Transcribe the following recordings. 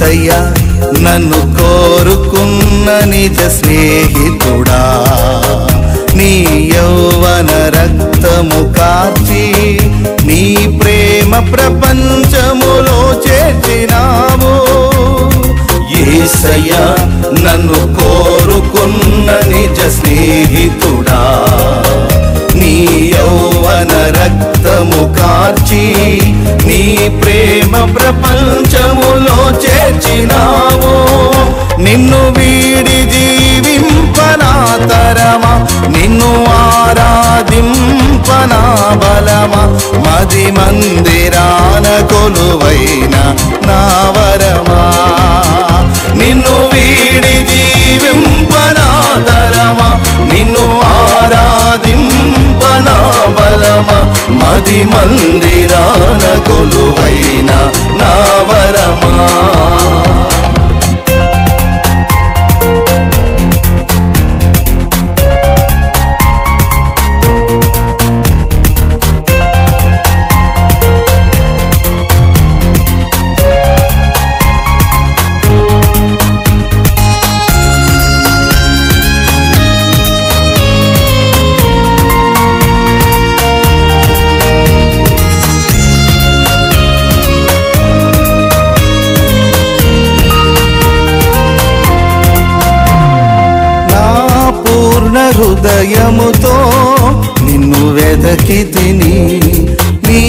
యేసయ్యా నన్ను కోరుకున్న నిజ స్నేహితుడా, నీ యౌవన రక్తము కార్చి నీ ప్రేమ ప్రపంచములో చేర్చినావు. యేసయ్యా నన్ను కోరుకున్న నిజ స్నేహితుడా, నీ యౌవన రక్తము కార్చి నీ ప్రేమ ప్రపంచములో చేర్చినావు. నిన్ను వీడి జీవింపనా తరమా, నిన్ను ఆరాధింపనా బలమా, మది మందిరాన కొలువైన నా వరమా. నిన్ను వీడి జీవింపనా తరమా, నిన్ను ఆరాధింపనా బలమా, మది మందిరాన కొలువైన నా వరమా. హృదయముతో నిన్ను వెదకి తిని, నీ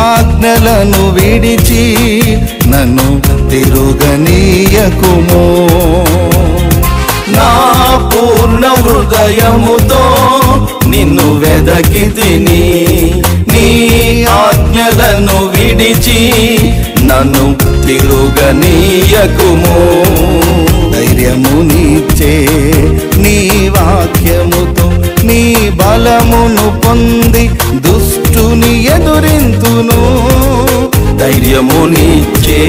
ఆజ్ఞలను విడిచి నన్ను తిరుగనీయకుము. నా పూర్ణ హృదయముతో నిన్ను వెదకి తిని, నీ ఆజ్ఞలను విడిచి నన్ను తిరుగనీయకుము. ధైర్యమునిచ్చే నీ వాక్యముతో నీ బలమును పొంది దుష్టుని ఎదురింతును. ధైర్యమునిచ్చే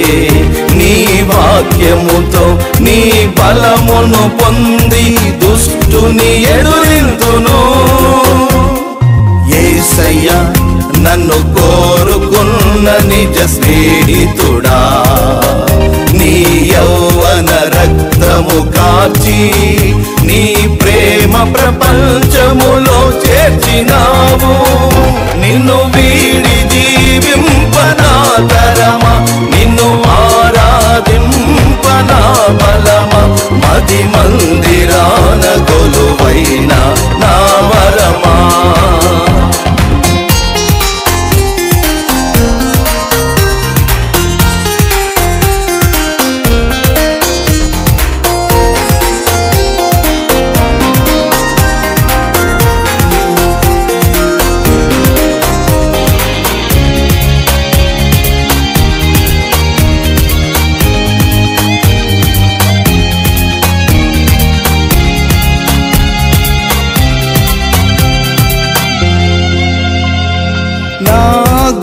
నీ వాక్యముతో నీ బలమును పొంది దుష్టుని ఎదురింతును. యేసయ్యా నన్ను కోరుకున్న నిజ స్నేహితుడా, నీ యౌవన రక్తము కార్చి నీ ప్రేమ ప్రపంచములో చేర్చినావు. నిన్ను వీడి జీవింపనా తరమా, నిన్ను ఆరాధింపనా బలమా, మది మందిరాన కొలువైన నా వరమా.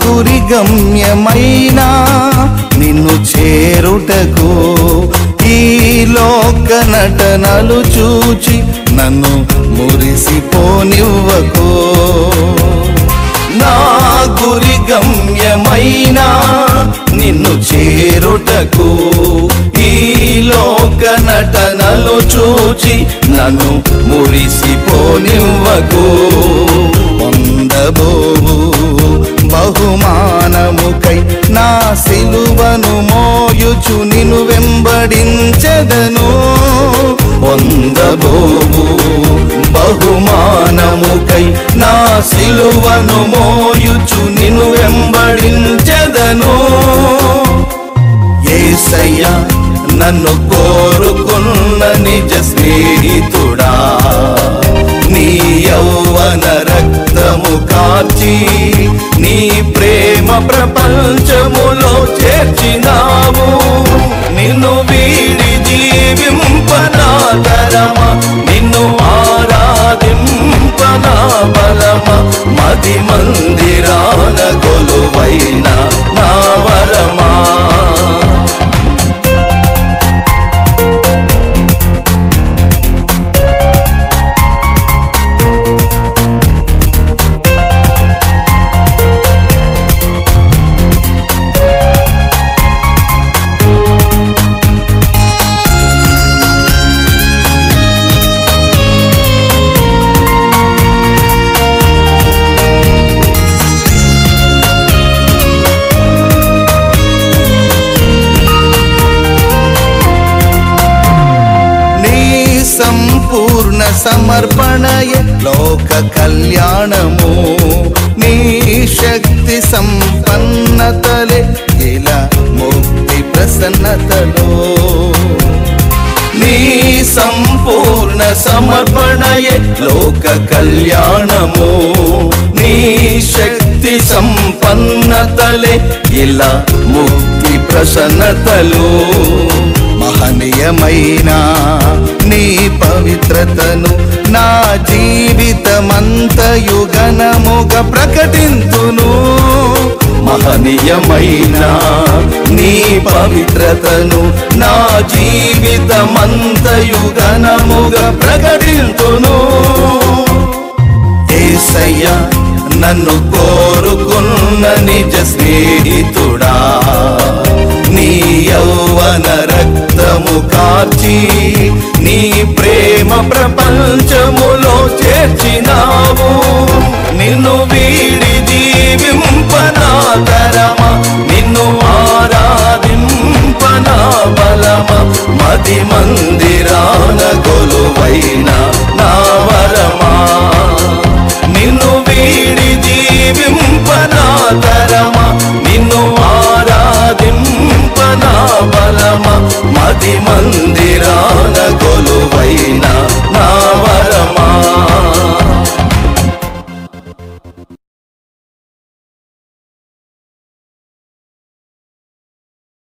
గురి గమ్యమైనా నిన్ను చేరుటకు ఈ లోక నటనలు చూచి నన్ను మురిసిపోనివ్వకు. నా గురి గమ్యమైనా నిన్ను చేరుటకు ఈ లోక నటనలు చూచి నన్ను మురిసిపోనివ్వకు. పొందబోవు బహుమానముకై నా సిలువను మోయుచు నిన్ను వెంబడించెదను. పొందబోవు బహుమానముకై నా సిలువను మోయుచు నిన్ను వెంబడించెదను. యేసయ్యా నన్ను కోరుకున్న నిజ స్నేహితుడా, నీ యౌవన రక్తము కార్చి నీ ప్రేమ ప్రపంచములో చేర్చినావు. నిన్ను వీడి జీవింపనా తరమా, నిన్ను ఆరాధింపనా బలమా, మది మందిరాన కొలువైన నా వరమా. సమర్పణయే లోక కళ్యాణము నీ శక్తి సంపన్నతలే ఇలా ముక్తి ప్రసన్నతలో నీ సంపూర్ణ సమర్పణయే లోక కళ్యాణము నీ శక్తి సంపన్నతలే ఇలా ముక్తి ప్రసన్నతలు మహనీయమైన నీ పవిత్రతను నా జీవితమంతయు ఘనముగా ప్రకటింతును మహనీయమైన నీ పవిత్రతను నా జీవితమంతయు ఘనముగా ప్రకటింతును యేసయ్యా నన్ను కోరుకున్న నిజ స్నేహితుడా నీ యౌవన రక్తము కార్చి నీ ప్రేమ ప్రపంచములో చేర్చినావు నిన్ను వీడి జీవింపనా తరమా నిన్ను ఆరాధింపనా బలమా మది మందిరాన కొలువైన నా వరమా నిన్ను వీడి జీవింపనా తరమా నిన్ను ఆరాధింపనా బలమా మది మందిరాన కొలువైన